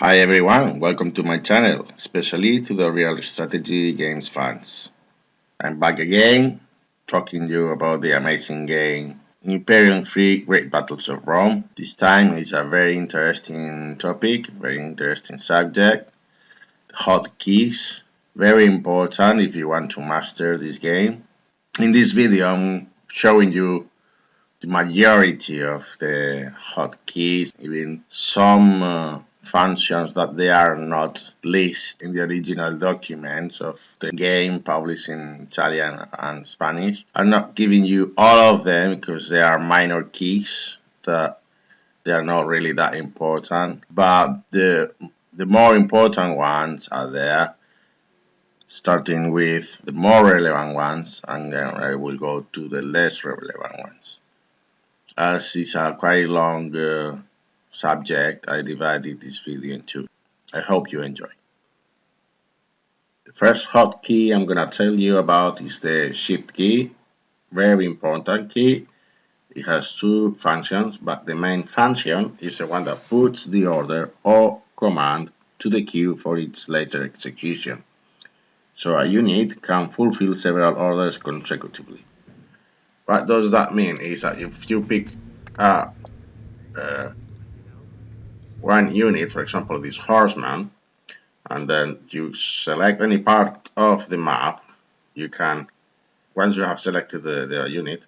Hi everyone, welcome to my channel, especially to the real strategy games fans. I'm back again, talking to you about the amazing game Imperium 3 Great Battles of Rome. This time is a very interesting topic, very interesting subject, hotkeys, very important if you want to master this game. In this video I'm showing you the majority of the hotkeys, even some functions that they are not listed in the original documents of the game published in Italian and Spanish. I'm not giving you all of them because they are minor keys that they are not really that important, but the more important ones are there, starting with the more relevant ones, and then I will go to the less relevant ones. As it's a quite long subject, I divided this video in two. I hope you enjoy. The first hotkey I'm gonna tell you about is the Shift key. Very important key. It has two functions, but the main function is the one that puts the order or command to the queue for its later execution. So a unit can fulfill several orders consecutively. What does that mean? Is that if you pick a one unit, for example, this horseman, and then you select any part of the map, you can, once you have selected the unit,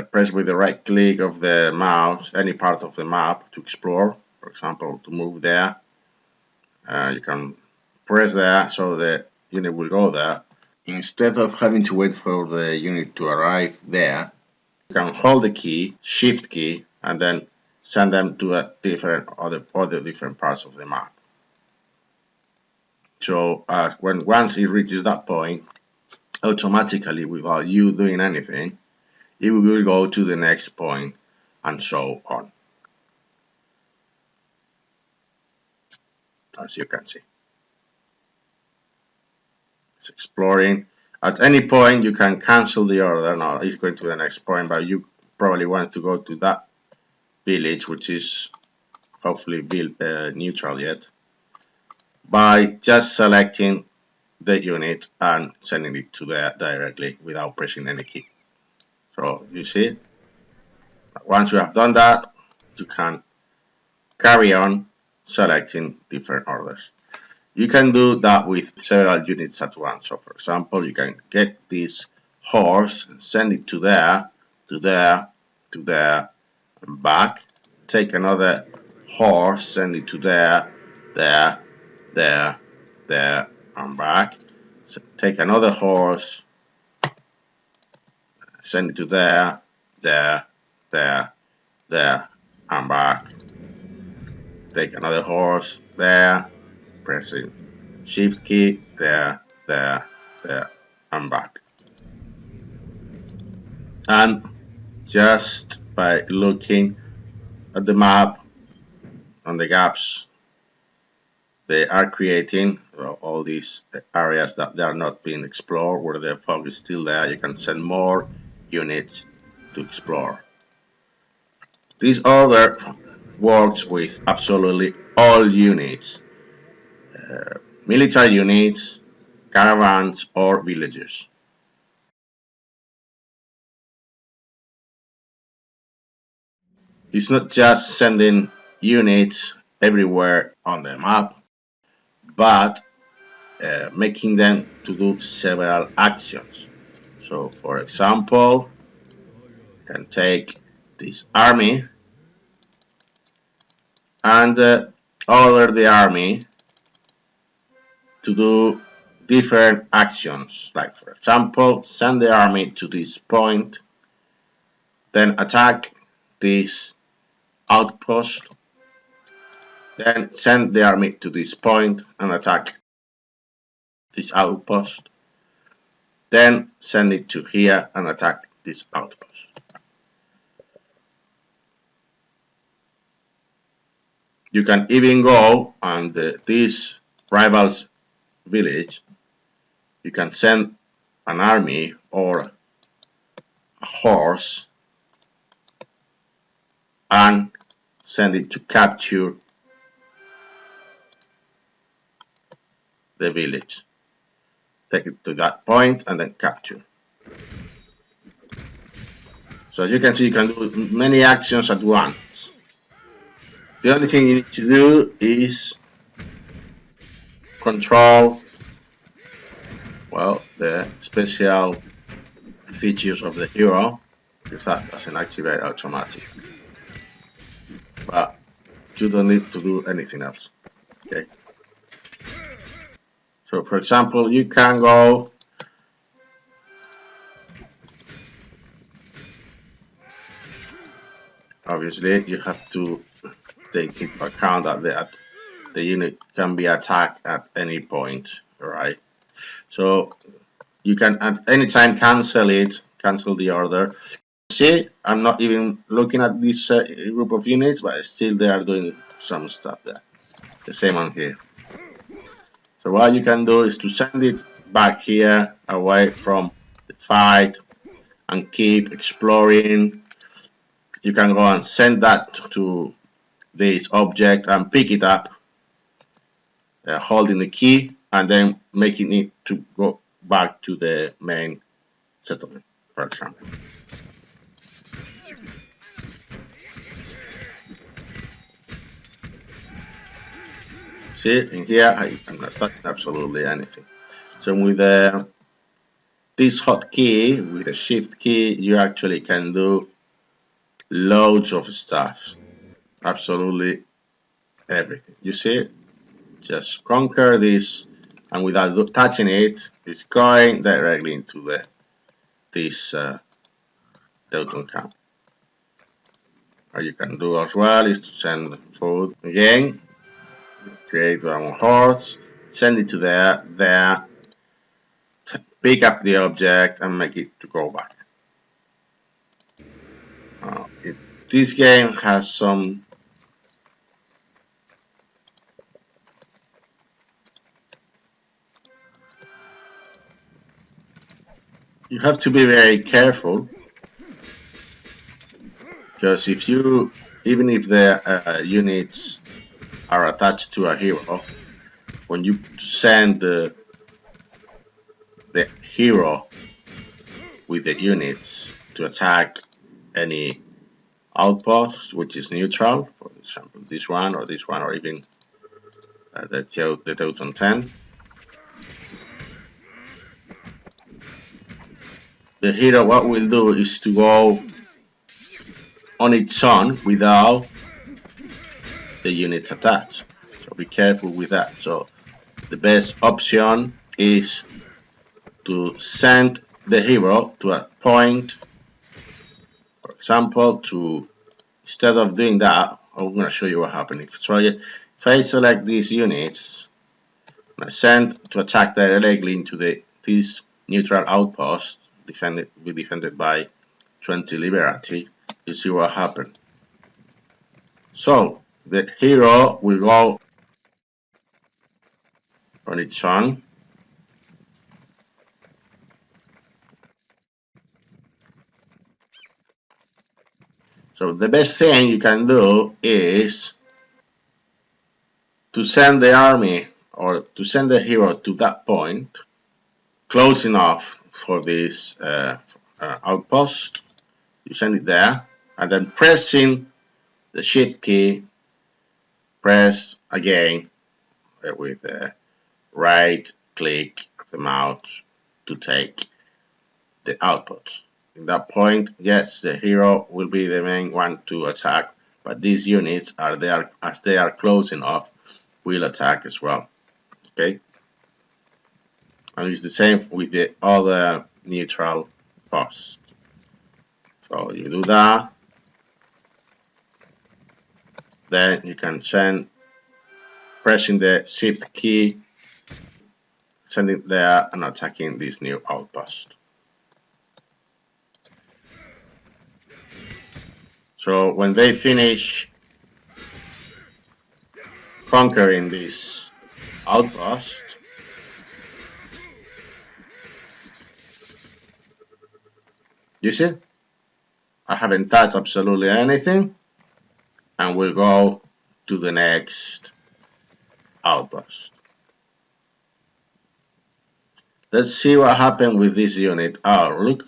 press with the right click of the mouse any part of the map to explore, for example, to move there. You can press there so the unit will go there. Instead of having to wait for the unit to arrive there, you can hold the key, Shift key, and then send them to a different other different parts of the map. So once it reaches that point, automatically, without you doing anything, it will go to the next point and so on. As you can see, it's exploring. At any point, you can cancel the order. Now it's going to the next point, but you probably want to go to that village, which is hopefully built neutral yet, by just selecting the unit and sending it to there directly without pressing any key. So you see, once you have done that, you can carry on selecting different orders. You can do that with several units at once. So for example, you can get this horse and send it to there, to there, to there, and back. Take another horse, send it to there, there, there, there, and back. So take another horse, send it to there, there, there, there, and back. Take another horse, there, pressing Shift key, there, there, there, and back. And just by looking at the map and the gaps they are creating, all these areas that they are not being explored, where the fog is still there, you can send more units to explore. This order works with absolutely all units, military units, caravans, or villages. It's not just sending units everywhere on the map, but making them to do several actions. So, for example, you can take this army and order the army to do different actions. Like, for example, send the army to this point, then attack this outpost, then send the army to this point and attack this outpost, then send it to here and attack this outpost. You can even go on this rival's village. You can send an army or a horse and send it to capture the village. Take it to that point and then capture. So as you can see, you can do many actions at once. The only thing you need to do is control, well, the special features of the hero, because that doesn't activate automatically. But you don't need to do anything else. Okay. So for example, you can go obviously you have to take into account that the unit can be attacked at any point, right? So you can at any time cancel the order. See, I'm not even looking at this group of units, but still they are doing some stuff there. The same on here. So what you can do is to send it back here away from the fight and keep exploring. You can go and send that to this object and pick it up, holding the key and then making it to go back to the main settlement, for example. See, in here I'm not touching absolutely anything. So with this hotkey, with the shift key, you actually can do loads of stuff. Absolutely everything. You see, just conquer this, and without touching it, it's going directly into this Teuton camp. What you can do as well is to send food again, create one more horse, send it to there, pick up the object and make it to go back. This game has some you have to be very careful, because even if the units are attached to a hero, when you send the hero with the units to attack any outpost which is neutral, for example this one or even the Teuton 10, the hero what will do is to go on its own without the units attached. So be careful with that. So the best option is to send the hero to a point, for example, instead of doing that, I'm going to show you what happens. If I select these units and I send to attack directly into this neutral outpost, defended by 20 Liberati, you see what happened. So the hero will go on its own. So the best thing you can do is to send the army or to send the hero to that point close enough for this outpost. You send it there and then pressing the shift key, press again with the right click of the mouse to take the outpost. In that point, yes, the hero will be the main one to attack, but these units are there as they are close enough will attack as well. Okay, and it's the same with the other neutral posts. So you do that, then you can send, pressing the shift key, send it there and attacking this new outpost. So when they finish conquering this outpost, you see, I haven't touched absolutely anything, and we'll go to the next outpost. Let's see what happened with this unit. Oh, look.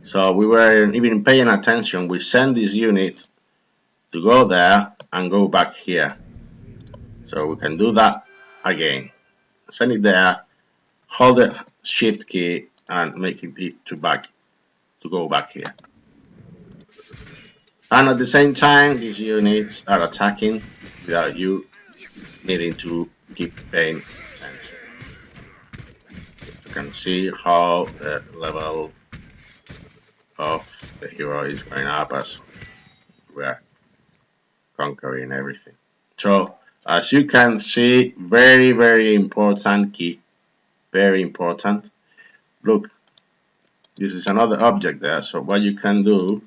So we weren't even paying attention. We send this unit to go there and go back here. So we can do that again. Send it there, hold the shift key and make it to go back here. And at the same time, these units are attacking without you needing to keep paying attention. You can see how the level of the hero is going up as we are conquering everything. So as you can see, very important key, very important. Look, this is another object there. So what you can do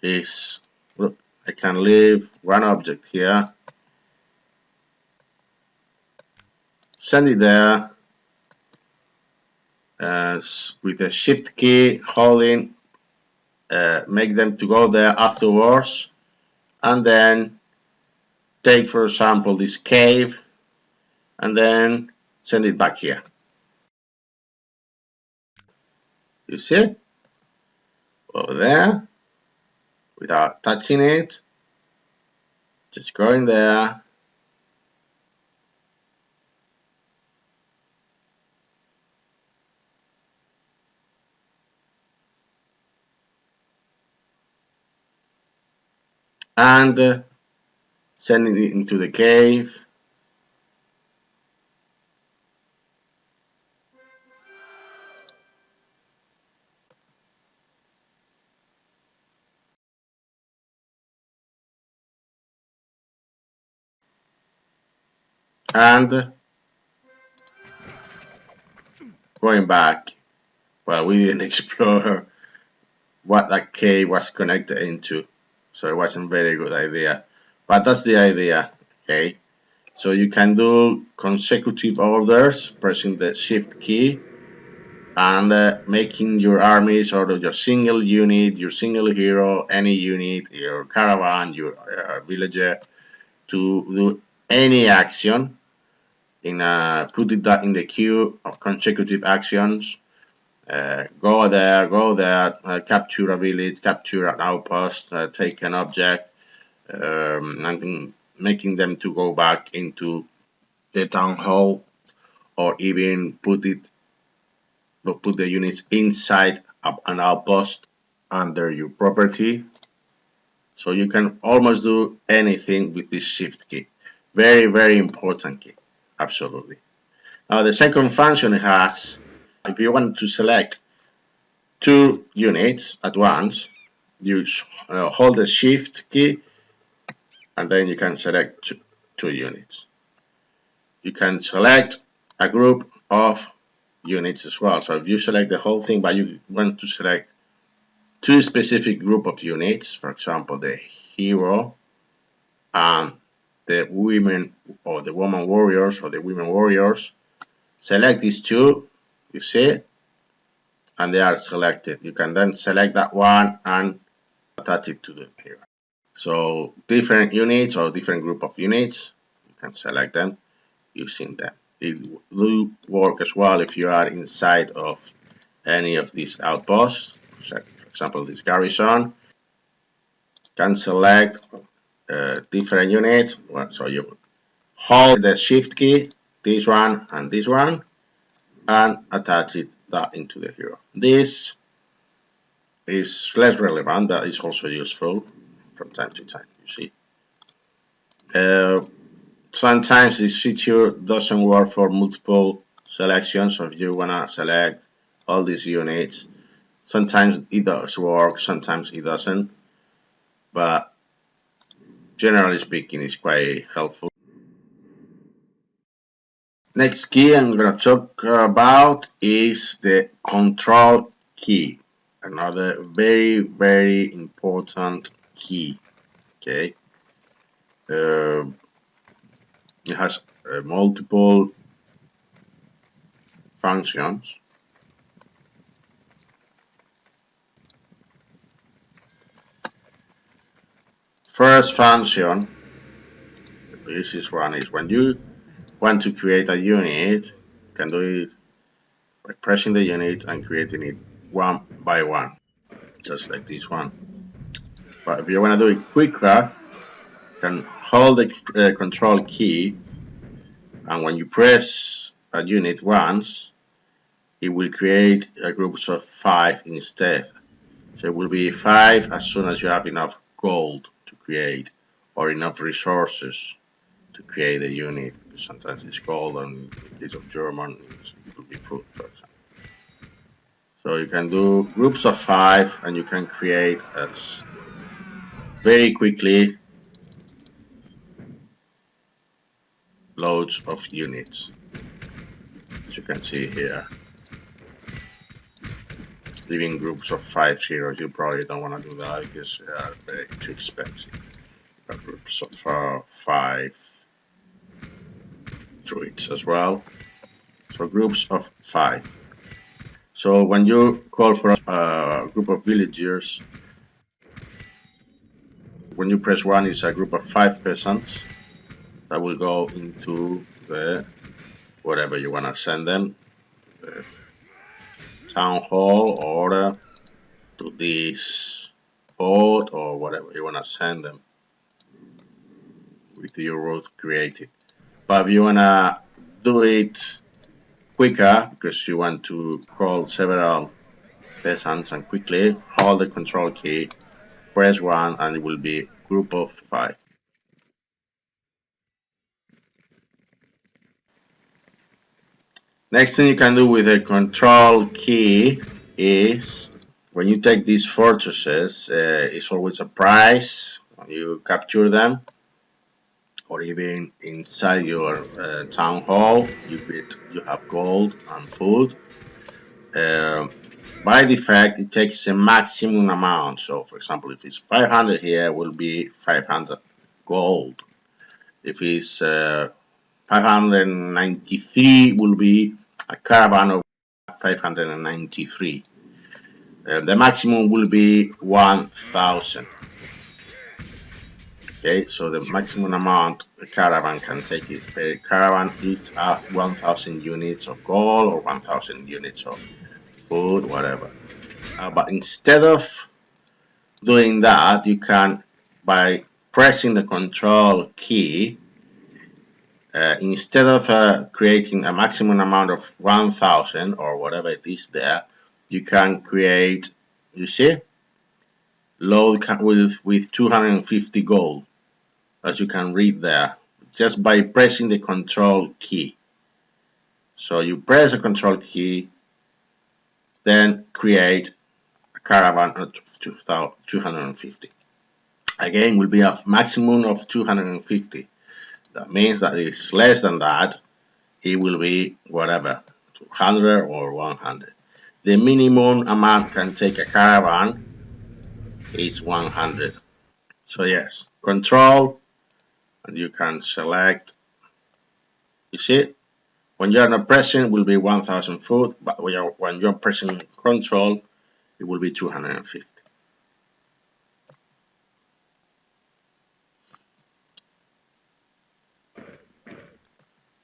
is, look, I can leave one object here, send it there, with the shift key holding, make them to go there afterwards, and then take, for example, this cave, and then send it back here. You see? Over there, without touching it, just go in there, and sending it into the cave. And going back, well, we didn't explore what that cave was connected into, so it wasn't a very good idea. But that's the idea, okay? So you can do consecutive orders, pressing the shift key, and making your armies or your single unit, your single hero, any unit, your caravan, your villager, to do any action, put that in the queue of consecutive actions. Go there, capture a village, capture an outpost, take an object, and making them to go back into the town hall, or even put the units inside an outpost under your property. So you can almost do anything with this shift key. Very important key, absolutely. Now the second function it has, if you want to select two units at once, you hold the shift key and then you can select two units. You can select a group of units as well. So if you select the whole thing, but you want to select two specific group of units, for example, the hero and the women, or the woman warriors or the women warriors, select these two, you see, and they are selected. You can then select that one and attach it to the hero. So different units or different group of units, you can select them using them. It will work as well if you are inside of any of these outposts. For example, this garrison, can select different units. So you hold the shift key, this one, and attach that into the hero. This is less relevant, but is also useful from time to time, you see. Sometimes this feature doesn't work for multiple selections, so if you want to select all these units, sometimes it does work, sometimes it doesn't, but generally speaking, it's quite helpful. Next key I'm going to talk about is the control key, another very important key. Okay, it has multiple functions. First function, this is one, is when you want to create a unit, you can do it by pressing the unit and creating it one by one, just like this one. But if you want to do it quicker, you can hold the control key, and when you press a unit once, it will create groups of 5 instead. So it will be 5 as soon as you have enough gold to create or enough resources to create a unit. Because sometimes it's gold, and in the case of German, it could be food, for example. So you can do groups of 5, and you can create very quickly loads of units, as you can see here. Leaving groups of 5 heroes, you probably don't want to do that because they are very too expensive. But groups of 5 druids as well. So groups of 5. So when you call for a group of villagers, when you press 1, it's a group of 5 peasants that will go into the whatever you want to send them, the town hall, or to this port, or whatever you want to send them with your route created. But if you want to do it quicker, because you want to call several peasants and quickly, hold the control key, press 1, and it will be group of 5. Next thing you can do with the control key is, when you take these fortresses, it's always a prize when you capture them, or even inside your town hall, you have gold and food. By default, it takes a maximum amount. So, for example, if it's 500 here, it will be 500 gold. If it's 593, will be a caravan of 593. The maximum will be 1,000. Okay, so the maximum amount a caravan can take is per caravan is 1,000 units of gold or 1,000 units of food, whatever. But instead of doing that, you can, by pressing the control key, instead of creating a maximum amount of 1,000 or whatever it is there, you can create, you see, load with 250 gold, as you can read there, just by pressing the control key. So you press the control key, then create a caravan of 250. Again, will be a maximum of 250. That means that if it's less than that, it will be whatever, 200 or 100. The minimum amount can take a caravan is 100. So yes, control, and you can select. You see, when you're not pressing, it will be 1,000 food, but when you're pressing control, it will be 250.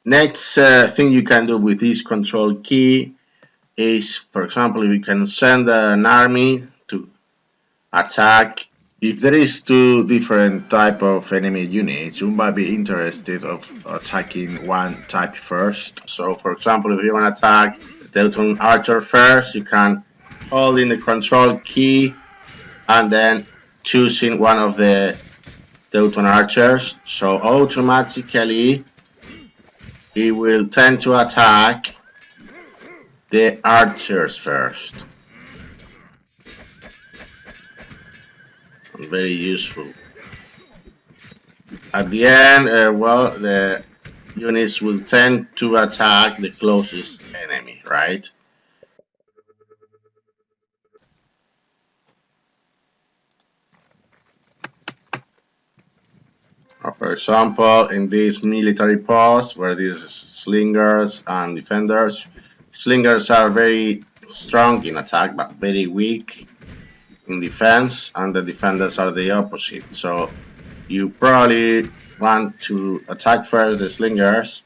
Next thing you can do with this control key is, for example, you can send an army to attack. If there is 2 different type of enemy units, you might be interested of attacking one type first. So, for example, if you want to attack the Teuton Archer first, you can hold in the control key and then choosing one of the Teuton Archers. So automatically it will tend to attack the archers first. Very useful. At the end, well, the units will tend to attack the closest enemy, right? For example, in this military post where these slingers and defenders, slingers are very strong in attack but very weak in defense, and the defenders are the opposite. So you probably want to attack first the slingers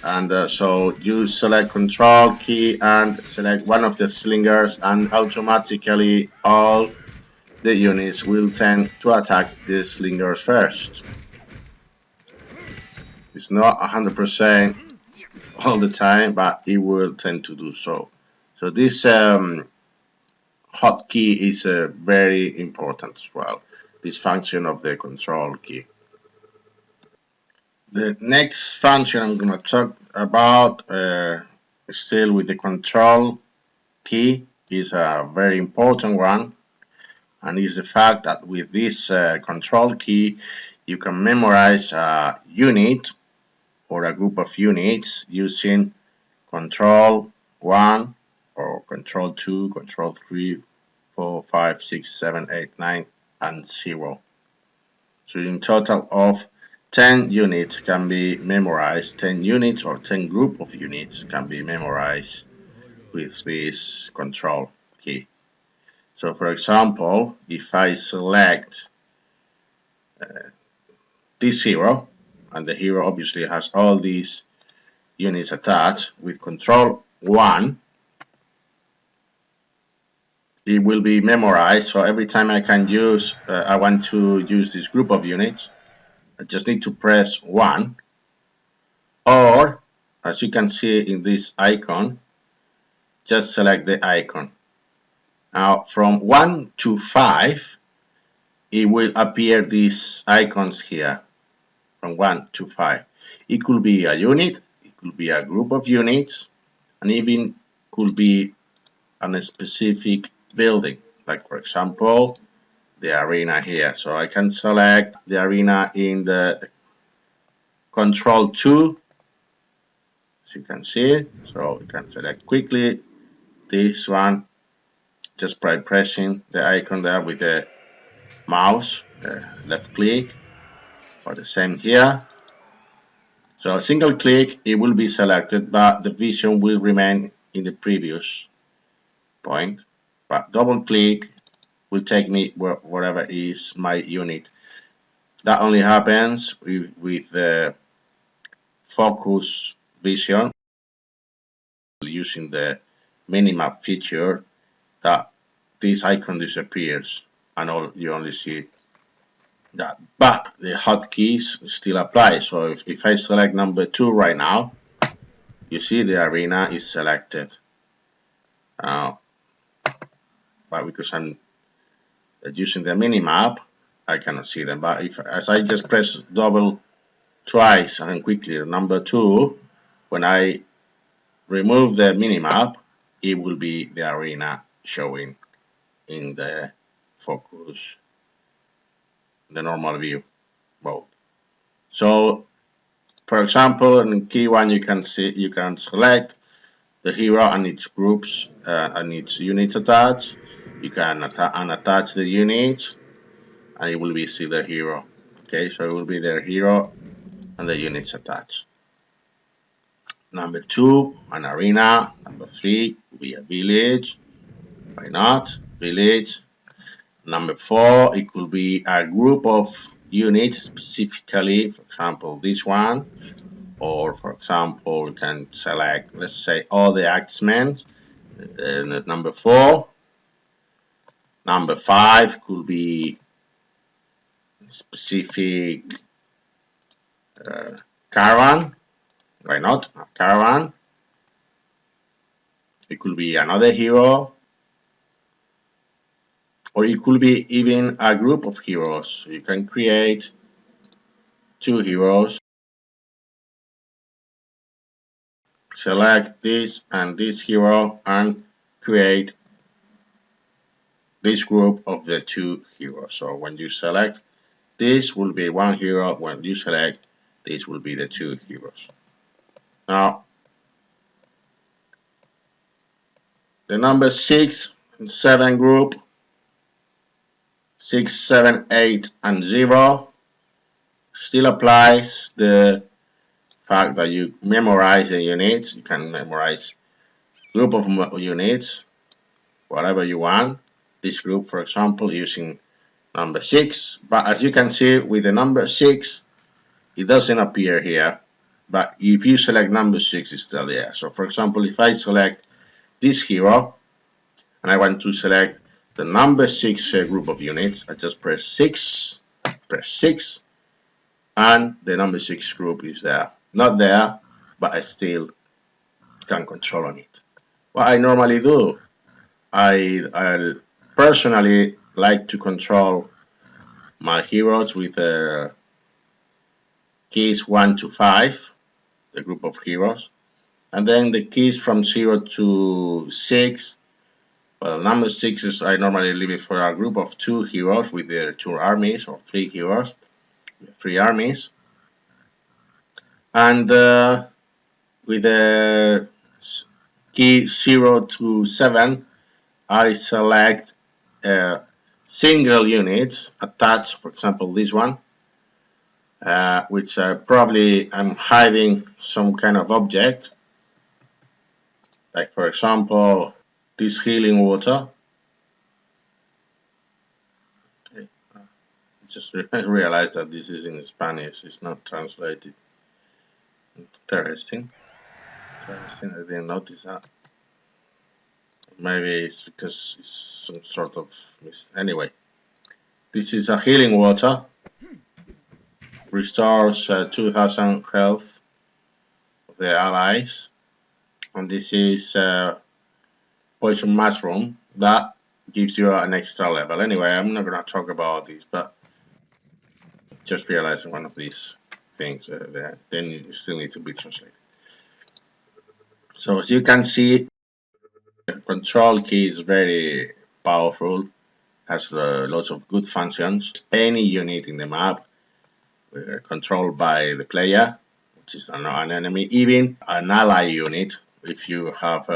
And so you select control key and select one of the cylinders, and automatically all the units will tend to attack the cylinders first. It's not 100% all the time, but it will tend to do so. So this hotkey is very important as well, this function of the control key. The next function I'm going to talk about, still with the control key, is a very important one, and is the fact that with this control key you can memorize a unit or a group of units using control 1 or control 2, control 3, 4, 5, 6, 7, 8, 9, and 0. So in total of 10 units can be memorized, 10 units or 10 group of units can be memorized with this control key. So for example, if I select this hero, and the hero obviously has all these units attached, with control 1, it will be memorized. So every time I want to use this group of units, I just need to press 1, or as you can see in this icon, just select the icon. Now from 1 to 5, it will appear these icons here, from 1 to 5. It could be a unit, it could be a group of units, and even could be a specific building, like for example the arena here. So I can select the arena in the control 2, as you can see. So we can select quickly this one just by pressing the icon there with the mouse, left click, or the same here. So a single click, it will be selected, but the vision will remain in the previous point. But double click will take me wherever is my unit. That only happens with the focus vision, using the minimap feature, that this icon disappears and you only see that. But the hotkeys still apply. So if I select number 2 right now, you see the arena is selected. But because I'm using the minimap, I cannot see them. But as I just press double twice and quickly number 2, when I remove the minimap, it will be the arena showing in the focus, the normal view mode. So for example, in key 1 you can select the hero and its groups and its units attached. You can unattach the units and it will be see the hero. Okay, so it will be the hero and the units attached. Number 2, an arena. Number 3 will be a village. Why not? Village. Number 4, it could be a group of units, specifically, for example, this one. Or for example, you can select, let's say, all the Axemen. Number 4. Number 5 could be specific caravan. Why not? A caravan. It could be another hero. Or it could be even a group of heroes. You can create 2 heroes. Select this and this hero and create this group of the 2 heroes. So when you select this will be 1 hero, when you select this will be the 2 heroes. Now the number 6 and 7 group, 6, 7, 8 and 0 still applies the fact that you memorize the units. You can memorize group of units, whatever you want. This group, for example, using number 6, but as you can see with the number 6, it doesn't appear here. but if you select number 6, it's still there. So for example, if I select this hero and I want to select the number 6 group of units, I just press 6, and the number 6 group is there. Not there, but I still can control on it. What I normally do, I personally like to control my heroes with keys 1 to 5, the group of heroes, and then the keys from 0 to 6. Well, number 6 is I normally leave it for a group of 2 heroes with their 2 armies, or 3 heroes, 3 armies. And with the key 0 to 7, I select single units attached, for example, this one, which probably I'm hiding some kind of object, like for example, this healing water. Okay. Just realized that this is in Spanish, it's not translated. Interesting. I didn't notice that. Maybe it's because it's some sort of anyway. This is a healing water. Restores 2000 health of the allies. And this is poison mushroom that gives you an extra level. Anyway, I'm not going to talk about this, but just realizing one of these things that then you still need to be translated. So as you can see, the control key is very powerful, has lots of good functions. Any unit in the map controlled by the player, which is an enemy, even an ally unit, if you have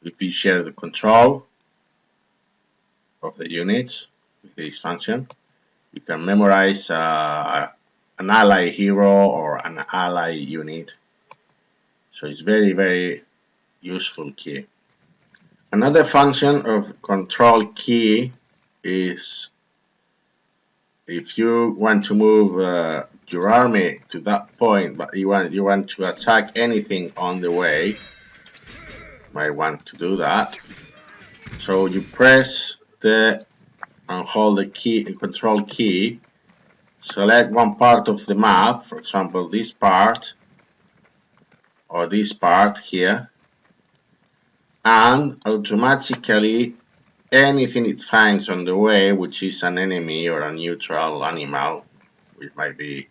if you share the control of the units with this function, you can memorize an ally hero or an ally unit. So it's very, very useful key. Another function of control key is if you want to move your army to that point, but you want to attack anything on the way, you might want to do that. So you press and hold the key, the control key, select one part of the map, for example this part or this part here, and automatically anything it finds on the way, which is an enemy or a neutral animal, which might be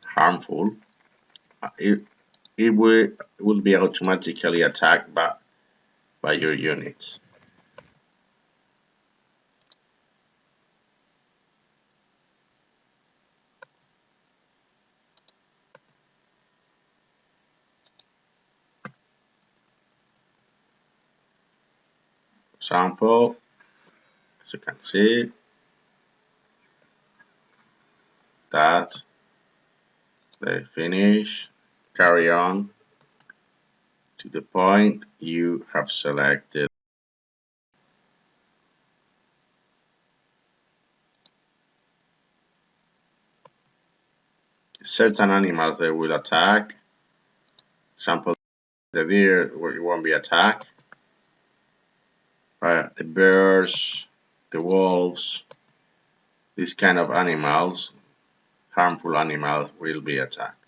harmful, it will be automatically attacked by your units. Example, as you can see, that they finish, carry on to the point you have selected. Certain animals they will attack. Example, the deer won't be attacked. The bears, the wolves, these kind of animals, harmful animals, will be attacked.